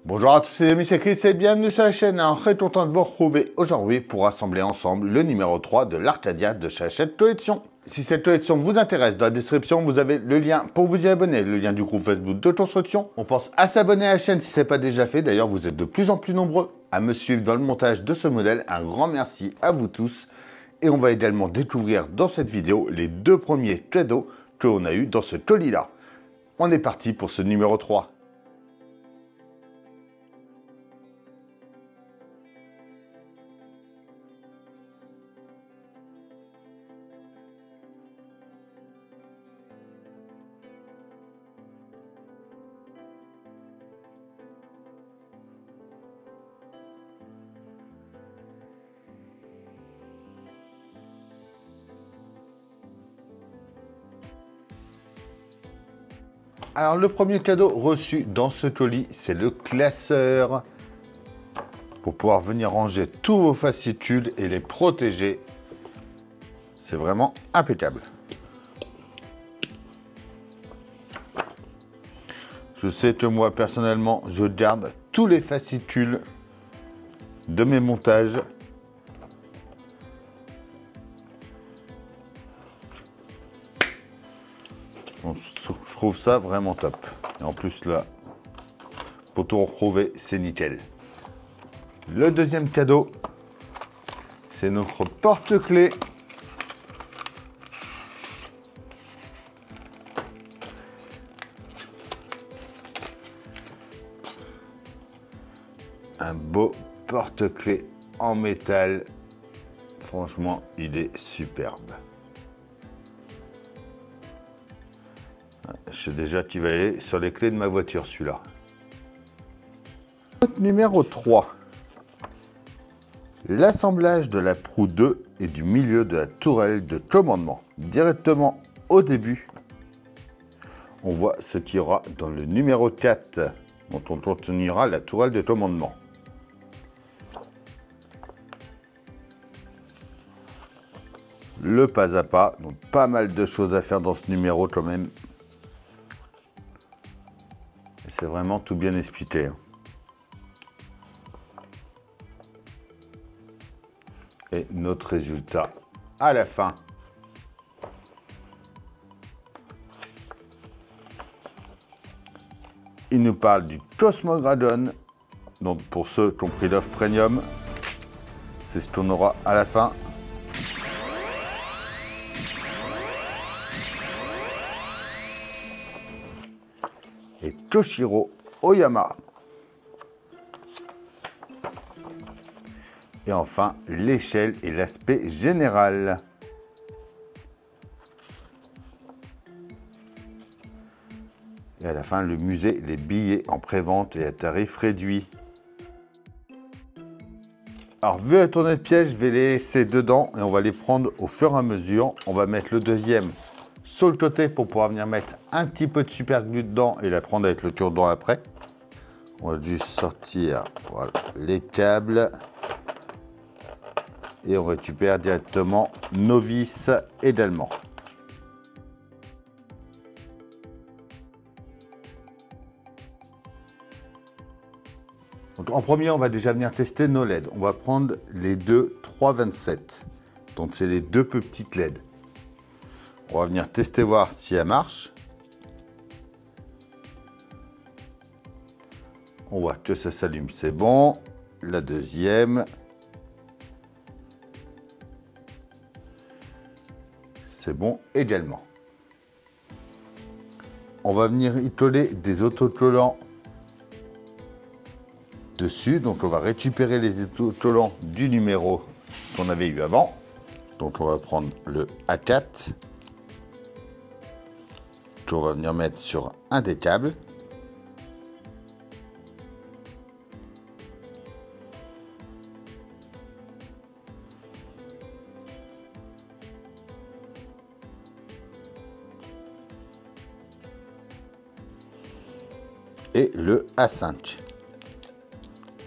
Bonjour à tous les amis, c'est Chris et bienvenue sur la chaîne. Alors, très content de vous retrouver aujourd'hui pour assembler ensemble le numéro 3 de l'Arcadia de Chachette Collection. Si cette collection vous intéresse, dans la description, vous avez le lien pour vous y abonner, le lien du groupe Facebook de construction. On pense à s'abonner à la chaîne si ce n'est pas déjà fait. D'ailleurs, vous êtes de plus en plus nombreux à me suivre dans le montage de ce modèle. Un grand merci à vous tous. Et on va également découvrir dans cette vidéo les deux premiers cadeaux que l'on a eu dans ce colis-là. On est parti pour ce numéro 3. Alors le premier cadeau reçu dans ce colis, c'est le classeur pour pouvoir venir ranger tous vos fascicules et les protéger. C'est vraiment impeccable. Je sais que moi personnellement, je garde tous les fascicules de mes montages. Bon, je trouve ça vraiment top. Et en plus là, pour tout retrouver, c'est nickel. Le deuxième cadeau, c'est notre porte-clés. Un beau porte-clés en métal. Franchement, il est superbe. Je sais déjà qu'il va aller sur les clés de ma voiture, celui-là. Numéro 3. L'assemblage de la proue 2 et du milieu de la tourelle de commandement. Directement au début, on voit ce qu'il y aura dans le numéro 4, dont on contiendra la tourelle de commandement. Le pas à pas, donc pas mal de choses à faire dans ce numéro quand même. C'est vraiment tout bien expliqué. Et notre résultat à la fin. Il nous parle du Cosmogradon. Donc pour ceux qui ont pris l'offre premium, c'est ce qu'on aura à la fin. Et Toshiro Oyama. Et enfin, l'échelle et l'aspect général. Et à la fin, le musée, les billets en prévente et à tarif réduit. Alors, vu la tournée de piège, je vais les laisser dedans et on va les prendre au fur et à mesure. On va mettre le deuxième sur le côté pour pouvoir venir mettre un petit peu de super glue dedans et la prendre avec le cure-dent après. On va juste sortir voilà, les câbles. Et on récupère directement nos vis également. Donc en premier, on va déjà venir tester nos LED. On va prendre les deux 327. Donc c'est les deux petites LED. On va venir tester voir si elle marche. On voit que ça s'allume, c'est bon. La deuxième. C'est bon également. On va venir y coller des autocollants dessus. Donc on va récupérer les autocollants du numéro qu'on avait eu avant. Donc on va prendre le A4 qu'on va venir mettre sur un des câbles. Et le A5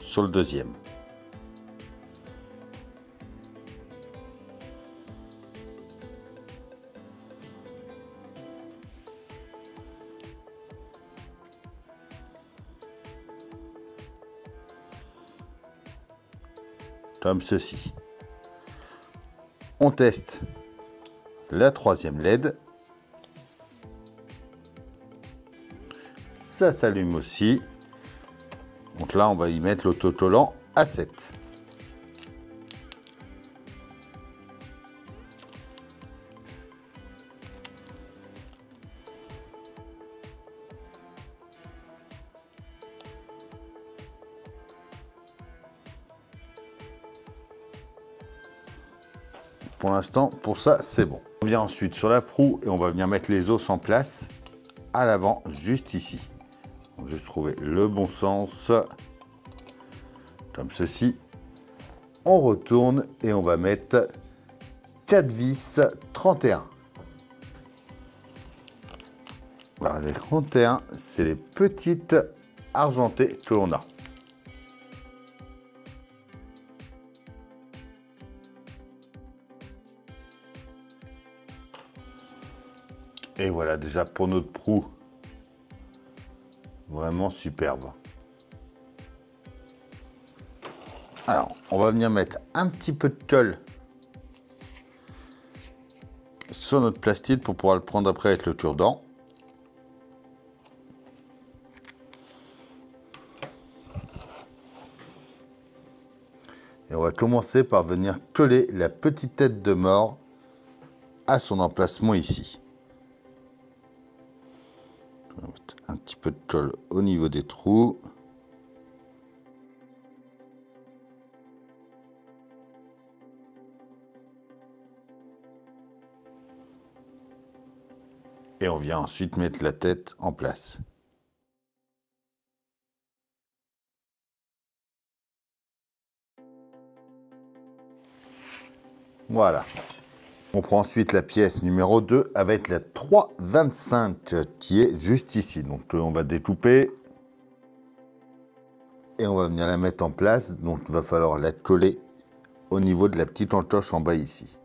sur le deuxième. comme ceci. On teste la troisième LED. Ça s'allume aussi. Donc là, on va y mettre l'autocollant à 7. Pour l'instant, pour ça, c'est bon. On vient ensuite sur la proue et on va venir mettre les os en place à l'avant, juste ici. Donc, juste trouver le bon sens, comme ceci. On retourne et on va mettre 4 vis 31. Voilà, les 31, c'est les petites argentées que l'on a. Et voilà déjà pour notre proue. Vraiment superbe. Alors, on va venir mettre un petit peu de colle sur notre plastide pour pouvoir le prendre après avec le cure-dent. Et on va commencer par venir coller la petite tête de mort à son emplacement ici. On va mettre un petit peu de colle au niveau des trous. Et on vient ensuite mettre la tête en place. Voilà. On prend ensuite la pièce numéro 2 avec la 3,25 qui est juste ici. Donc on va découper et on va venir la mettre en place. Donc il va falloir la coller au niveau de la petite encoche en bas ici.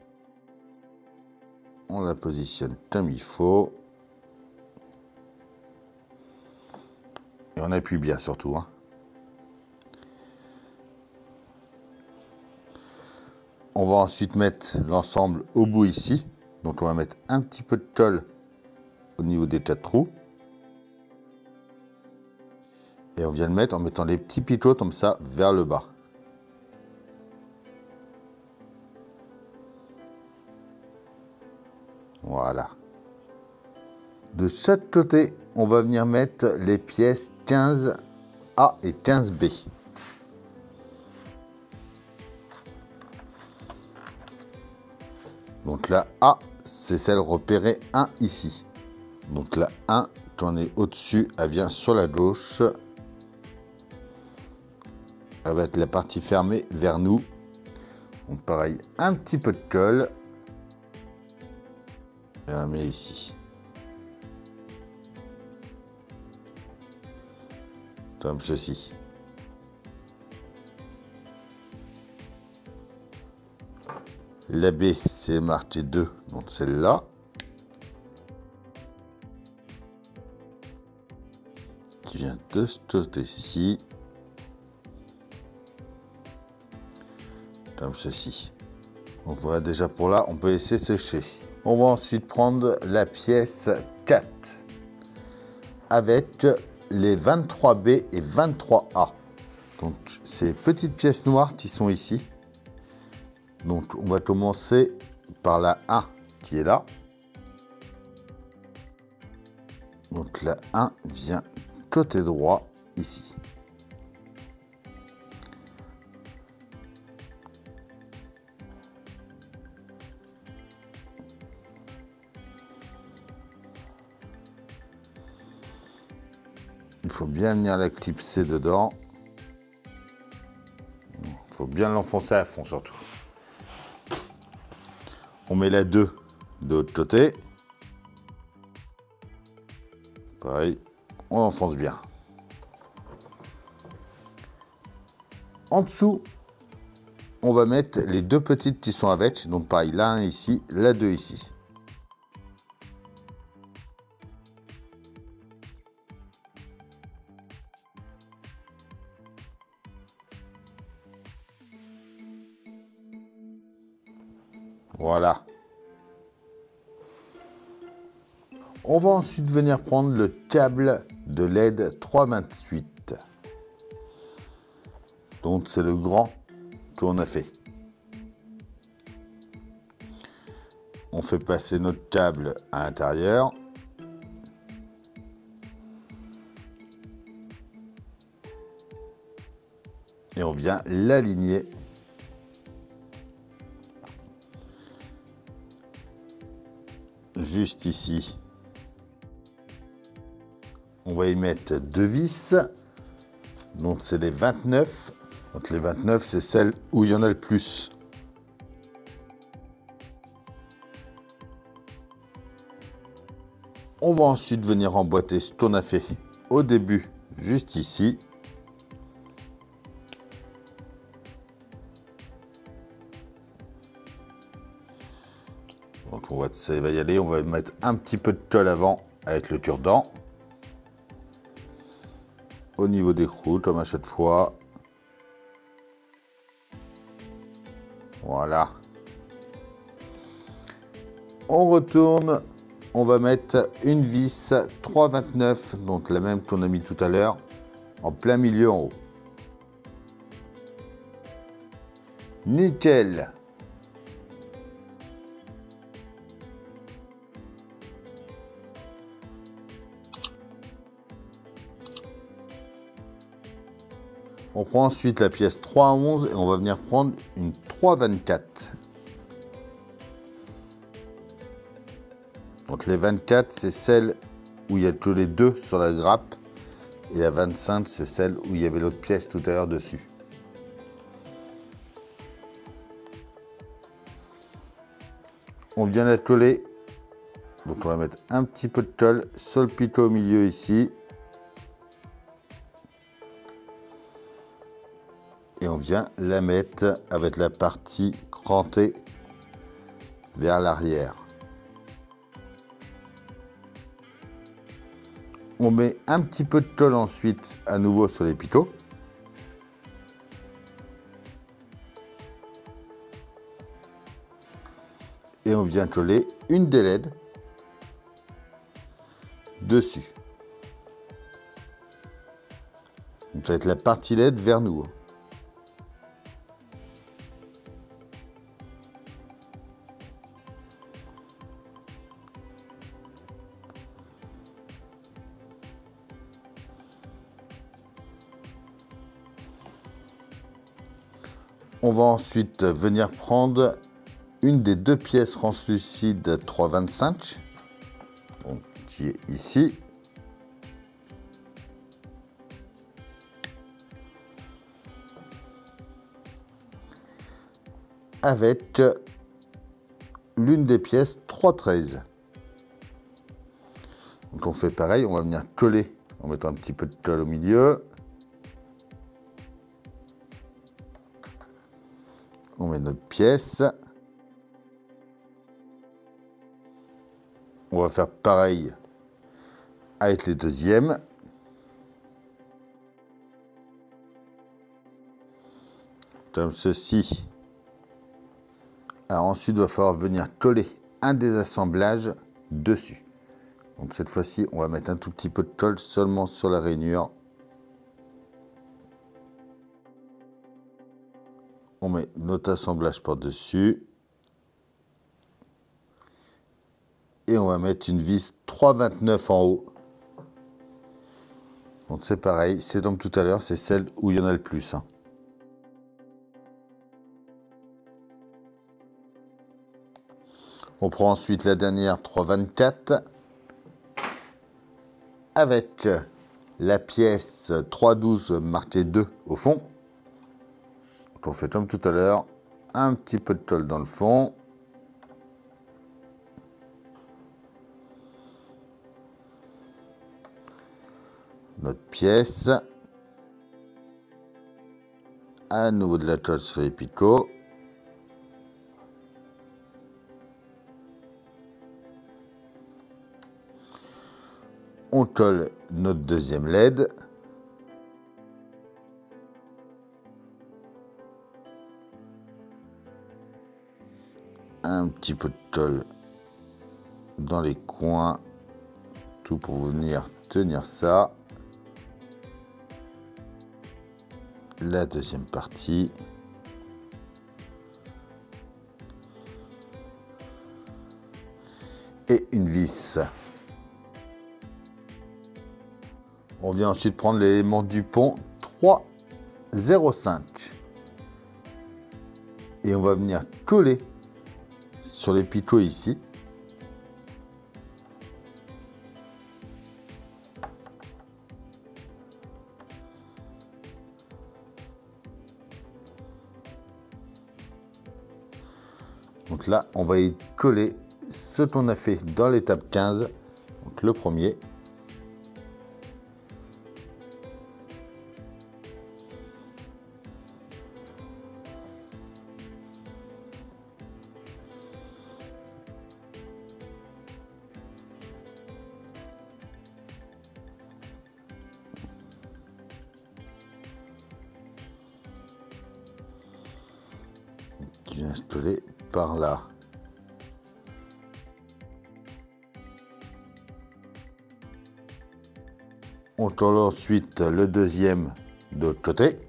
On la positionne comme il faut. Et on appuie bien surtout, hein. On va ensuite mettre l'ensemble au bout ici. Donc on va mettre un petit peu de colle au niveau des 4 trous. Et on vient le mettre en mettant les petits picots comme ça vers le bas. Voilà. De chaque côté, on va venir mettre les pièces 15A et 15B. Donc la A, c'est celle repérée 1 ici. Donc la 1, quand on est au-dessus, elle vient sur la gauche. Elle va être la partie fermée vers nous. Donc pareil, un petit peu de colle. Et on la met ici. Comme ceci. La B, c'est marqué 2, donc celle-là. Qui vient de ce côté-ci. Comme ceci. Donc voilà, déjà pour là, on peut laisser sécher. On va ensuite prendre la pièce 4 avec les 23B et 23A. Donc ces petites pièces noires qui sont ici. Donc on va commencer par la 1 qui est là. Donc la 1 vient côté droit ici. Il faut bien venir la clipser dedans. Il faut bien l'enfoncer à fond surtout. On met la 2 de l'autre côté. Pareil, on enfonce bien. En dessous, on va mettre les deux petites qui sont avec. Donc pareil, la 1 ici, la 2 ici. Voilà. On va ensuite venir prendre le câble de LED 328. Donc c'est le grand qu'on a fait. On fait passer notre câble à l'intérieur. Et on vient l'aligner juste ici. On va y mettre 2 vis. Donc c'est les 29. Donc les 29, c'est celle où il y en a le plus. On va ensuite venir emboîter ce qu'on a fait au début, juste ici. Donc ça va y aller, on va mettre un petit peu de colle avant avec le cure-dent. Au niveau des croûtes, comme à chaque fois. Voilà. On retourne, on va mettre une vis 3,29, donc la même qu'on a mis tout à l'heure, en plein milieu en haut. Nickel. On prend ensuite la pièce 3,11 et on va venir prendre une 3,24. Donc les 24, c'est celle où il y a tous les deux sur la grappe. Et la 25, c'est celle où il y avait l'autre pièce tout à l'heure dessus. On vient la coller. Donc on va mettre un petit peu de colle sur le picot au milieu ici. Et on vient la mettre avec la partie crantée vers l'arrière. On met un petit peu de colle ensuite à nouveau sur les picots. Et on vient coller une des LED dessus. Donc ça va être la partie LED vers nous. On va ensuite venir prendre une des deux pièces translucides 3,25 qui est ici. Avec l'une des pièces 3,13. Donc on fait pareil, on va venir coller en mettant un petit peu de colle au milieu. On met notre pièce. On va faire pareil avec les deuxièmes. Comme ceci. Alors ensuite, il va falloir venir coller un des assemblages dessus. Donc cette fois-ci, on va mettre un tout petit peu de colle seulement sur la rainure. On met notre assemblage par-dessus. Et on va mettre une vis 3,29 en haut. Donc c'est pareil, c'est comme tout à l'heure, c'est celle où il y en a le plus. On prend ensuite la dernière 3,24 avec la pièce 3,12 marquée 2 au fond. Donc on fait comme tout à l'heure, un petit peu de colle dans le fond. Notre pièce. À nouveau de la colle sur les picots. On colle notre deuxième LED. un petit peu de tôle dans les coins, tout pour venir tenir ça. La deuxième partie. Et une vis. On vient ensuite prendre l'élément du pont 3,05 et on va venir coller sur les picots ici. Donc là, on va y coller ce qu'on a fait dans l'étape 15, donc le premier. Qui vient se coller par là. On colle ensuite le deuxième de l'autre côté.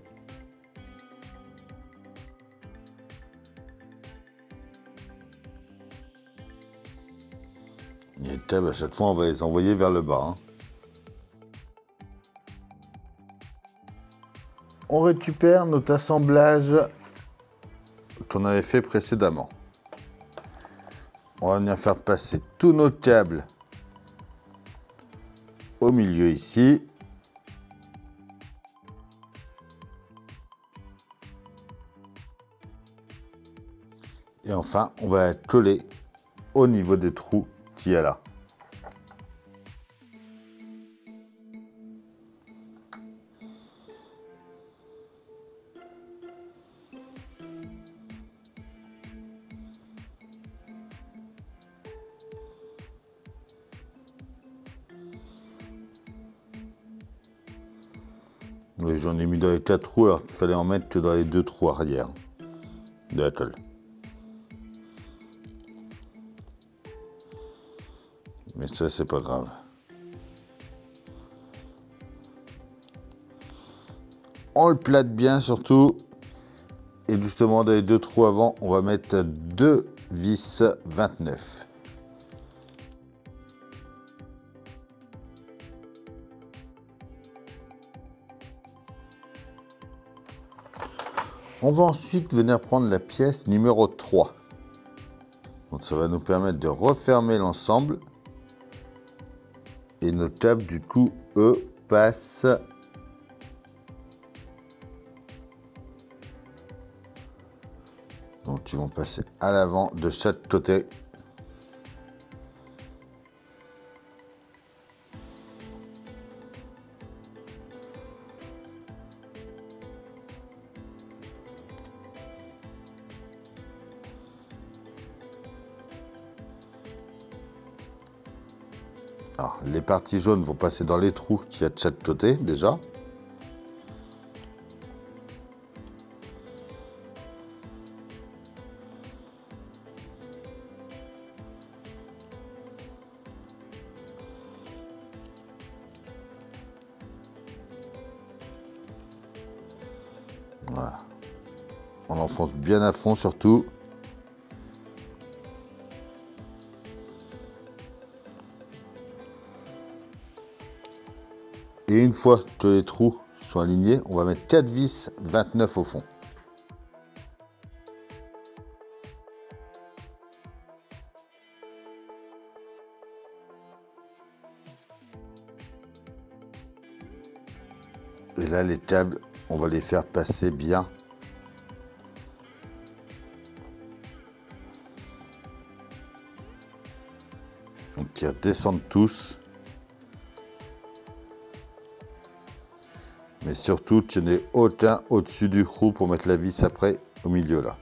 Et à chaque fois, on va les envoyer vers le bas. On récupère notre assemblage qu'on avait fait précédemment. On va venir faire passer tous nos câbles au milieu ici. Et enfin, on va coller au niveau des trous qu'il y a là. Oui, j'en ai mis dans les 4 trous, alors qu'il fallait en mettre que dans les 2 trous arrière de la colle. Mais ça, c'est pas grave. On le plate bien surtout. Et justement, dans les 2 trous avant, on va mettre 2 vis 29. On va ensuite venir prendre la pièce numéro 3. Donc ça va nous permettre de refermer l'ensemble. Et nos câbles, du coup, eux, passent donc ils vont passer à l'avant de chaque côté. Alors, les parties jaunes vont passer dans les trous qu'il y a de chaque côté déjà. Voilà. On enfonce bien à fond surtout. Et une fois que les trous sont alignés, on va mettre 4 vis 29 au fond. Et là, les câbles, on va les faire passer bien. Donc, ils redescendent tous. Mais surtout, tenez aucun au-dessus du trou pour mettre la vis après au milieu là.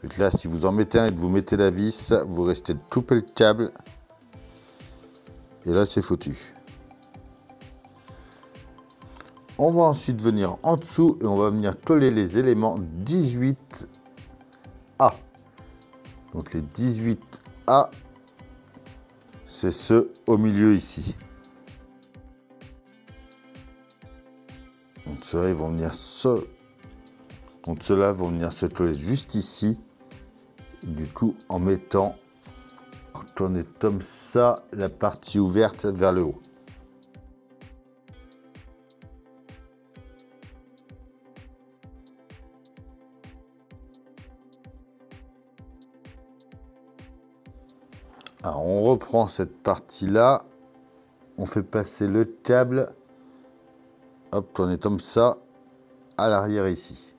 Donc là, si vous en mettez un et que vous mettez la vis, vous restez de couper le câble. Et là, c'est foutu. On va ensuite venir en dessous et on va venir coller les éléments 18 A. Donc les 18A, c'est ceux au milieu ici. Donc ceux-là, ils vont venir donc ceux-là vont venir se coller juste ici. Et du coup, en mettant, tourner comme ça, la partie ouverte vers le haut. Alors, on reprend cette partie-là, on fait passer le câble, hop, tourner comme ça, à l'arrière ici.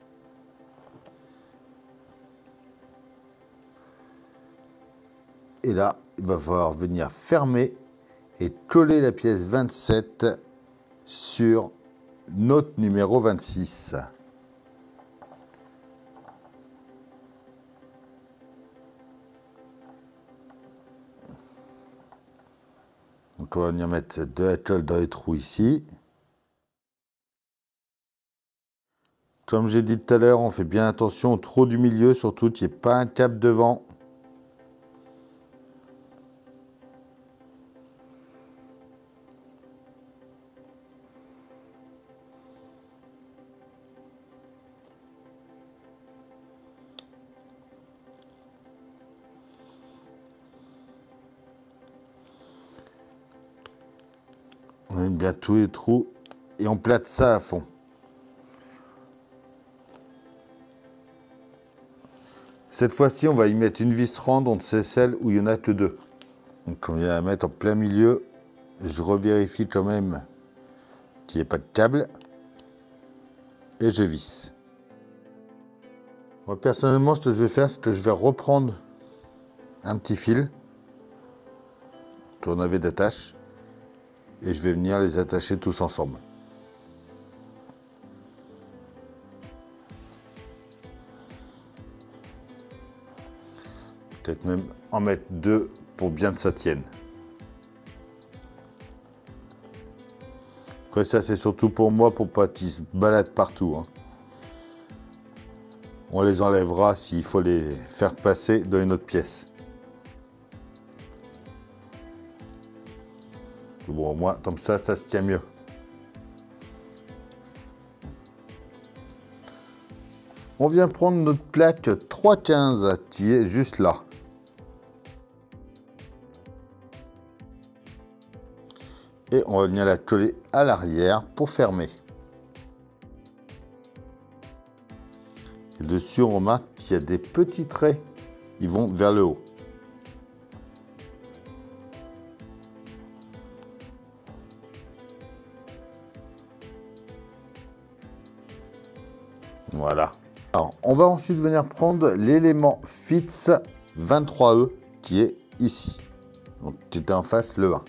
Et là, il va falloir venir fermer et coller la pièce 27 sur notre numéro 26. Donc on va venir mettre de la colle dans les trous ici. Comme j'ai dit tout à l'heure, on fait bien attention au trou du milieu, surtout qu'il n'y ait pas un câble devant. On aime bien tous les trous et on plate ça à fond. Cette fois-ci, on va y mettre une vis ronde, donc c'est celle où il n'y en a que deux. Donc on vient la mettre en plein milieu. Je revérifie quand même qu'il n'y ait pas de câble. Et je visse. Moi personnellement, ce que je vais faire, c'est que je vais reprendre un petit fil, tournevis d'attache, et je vais venir les attacher tous ensemble. Peut-être même en mettre deux pour bien que ça tienne. Après ça, c'est surtout pour moi, pour pas qu'ils se baladent partout, hein. On les enlèvera s'il faut les faire passer dans une autre pièce. Bon, au moins, comme ça se tient mieux. On vient prendre notre plaque 3,15 qui est juste là. Et on va venir la coller à l'arrière pour fermer. Et dessus, on remarque qu'il y a des petits traits. Ils vont vers le haut. Voilà. Alors, on va ensuite venir prendre l'élément FITS 23E qui est ici. Donc, qui était en face le 1.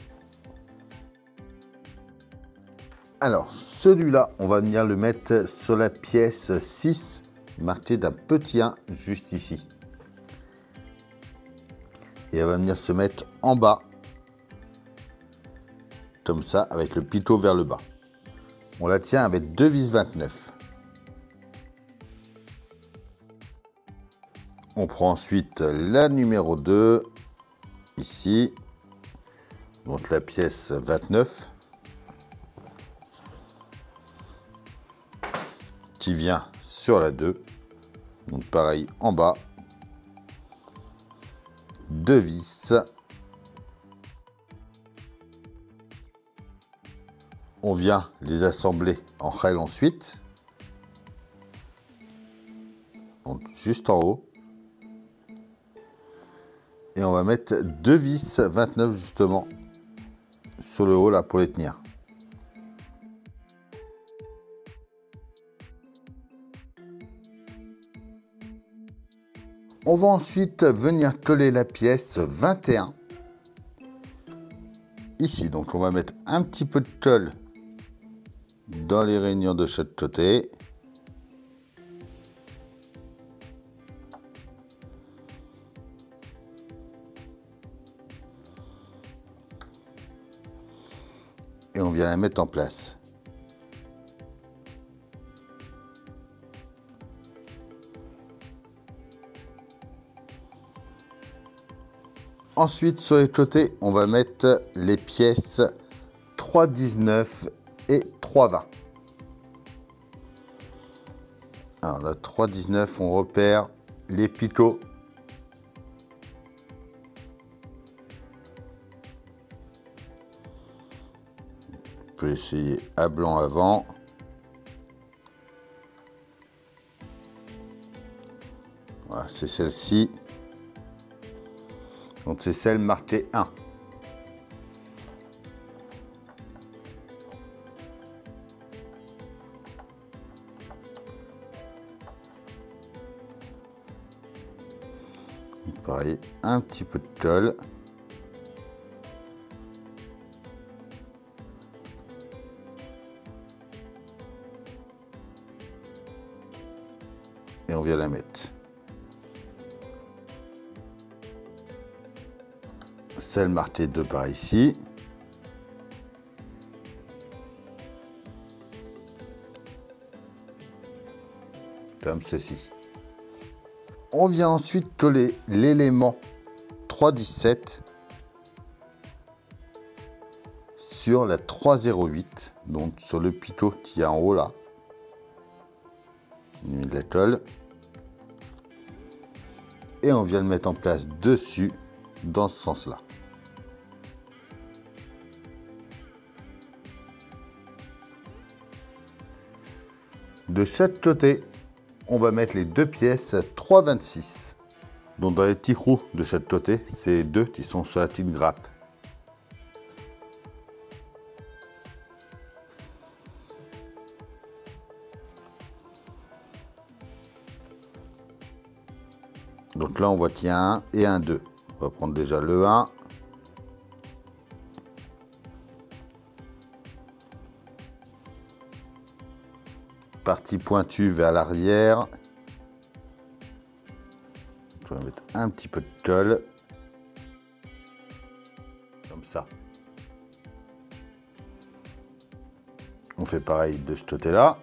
Alors, celui-là, on va venir le mettre sur la pièce 6, marquée d'un petit 1 juste ici. Et elle va venir se mettre en bas, comme ça, avec le pitot vers le bas. On la tient avec deux vis 29. On prend ensuite la numéro 2, ici, donc la pièce 29, qui vient sur la 2, donc pareil en bas, deux vis. On vient les assembler en rêle ensuite, donc juste en haut. Et on va mettre deux vis 29 justement sur le haut là pour les tenir. On va ensuite venir coller la pièce 21 ici. Donc on va mettre un petit peu de colle dans les rainures de chaque côté. Et on vient la mettre en place. Ensuite, sur les côtés, on va mettre les pièces 3,19 et 3,20. Alors, la 3,19, on repère les picots. On peut essayer à blanc avant. Voilà, c'est celle-ci. Donc c'est celle marquée 1. Pareil, un petit peu de colle. Et on vient la mettre. Celle marquée 2 par ici. Comme ceci. On vient ensuite coller l'élément 3,17 sur la 3,08, donc sur le picot qui est en haut là. On met de la colle. Et on vient le mettre en place dessus dans ce sens-là. De chaque côté, on va mettre les deux pièces 3,26. Donc dans les petits trous de chaque côté, c'est deux qui sont sur la petite grappe. Donc là, on voit qu'il y a un et un 2. On va prendre déjà le 1. Partie pointue vers l'arrière. Je vais mettre un petit peu de colle. Comme ça. On fait pareil de ce côté-là.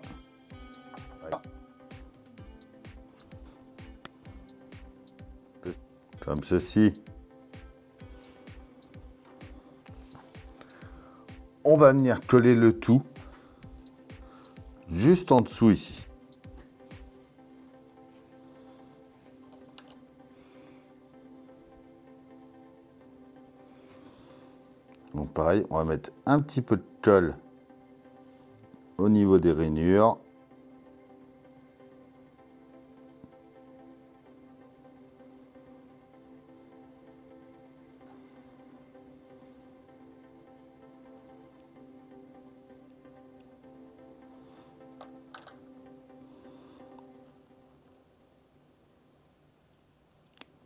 Comme ceci. On va venir coller le tout juste en dessous ici. Donc pareil, on va mettre un petit peu de colle au niveau des rainures.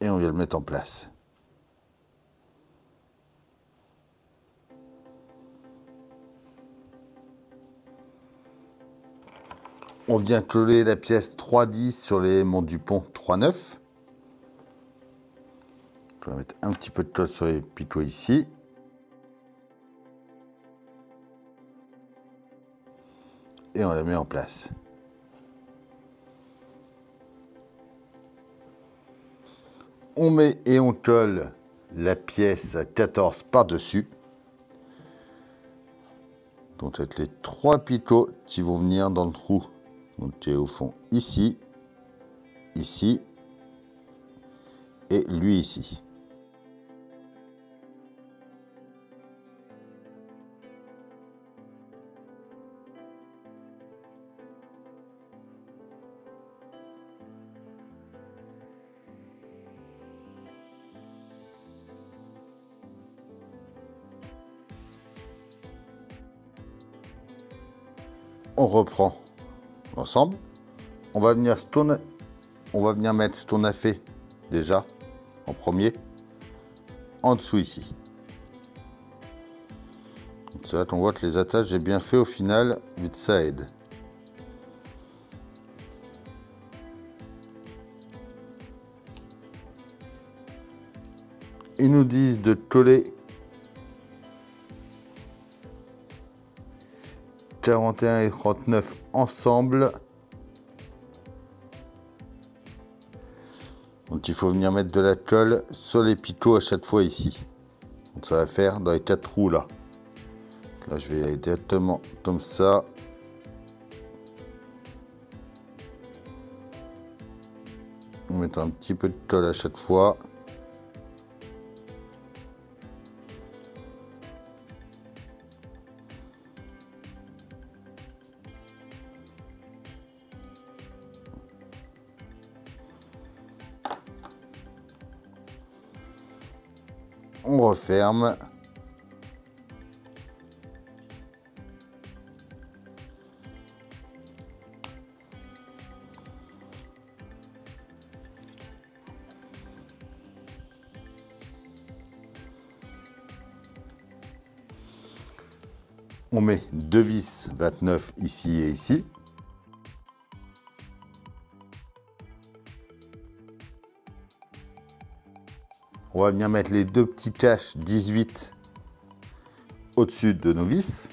Et on vient le mettre en place. On vient coller la pièce 3,10 sur l'élément du pont 3,9. Je vais mettre un petit peu de colle sur les picots ici. Et on la met en place. On met et on colle la pièce 14 par-dessus. Donc avec les trois picots qui vont venir dans le trou. Donc qui est au fond ici, ici et lui ici. On reprend l'ensemble. On va venir mettre ce qu'on a fait déjà en premier en dessous ici. C'est là qu'on voit que les attaches j'ai bien fait au final, vu que ça aide. Ils nous disent de coller 41 et 39 ensemble. Donc il faut venir mettre de la colle sur les picots à chaque fois ici. Donc ça va faire dans les 4 trous là. Là je vais aller directement comme ça. On met un petit peu de colle à chaque fois. On referme. On met 2 vis 29 ici et ici. On va venir mettre les 2 petits caches 18 au-dessus de nos vis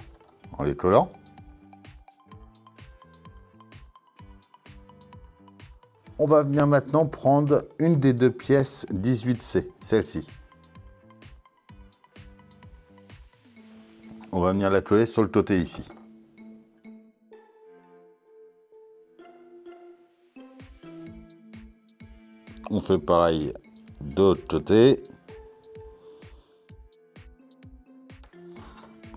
en les collant. On va venir maintenant prendre une des 2 pièces 18C, celle-ci. On va venir la coller sur le côté ici. On fait pareil de l'autre côté.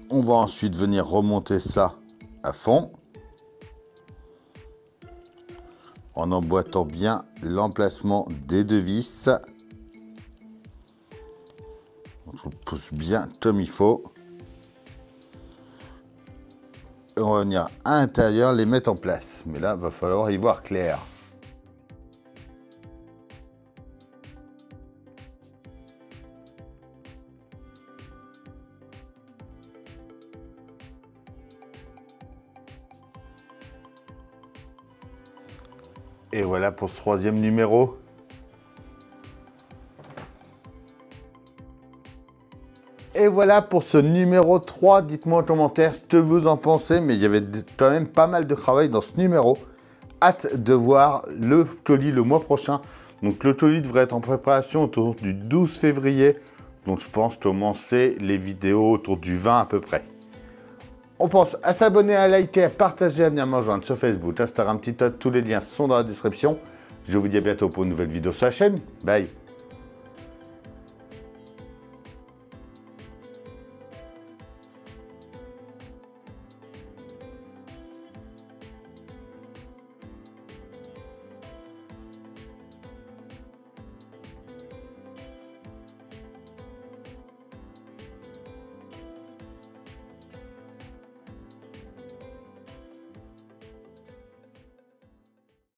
On va ensuite venir remonter ça à fond en emboîtant bien l'emplacement des 2 vis. On pousse bien comme il faut. Et on va venir à l'intérieur les mettre en place. Mais là, il va falloir y voir clair. Et voilà pour ce 3e numéro. Et voilà pour ce numéro 3. Dites-moi en commentaire ce que vous en pensez. Mais il y avait quand même pas mal de travail dans ce numéro. Hâte de voir le colis le mois prochain. Donc le colis devrait être en préparation autour du 12 février. Donc je pense commencer les vidéos autour du 20 à peu près. On pense à s'abonner, à liker, à partager, à venir me rejoindre sur Facebook, Instagram, TikTok. Tous les liens sont dans la description. Je vous dis à bientôt pour une nouvelle vidéo sur la chaîne. Bye.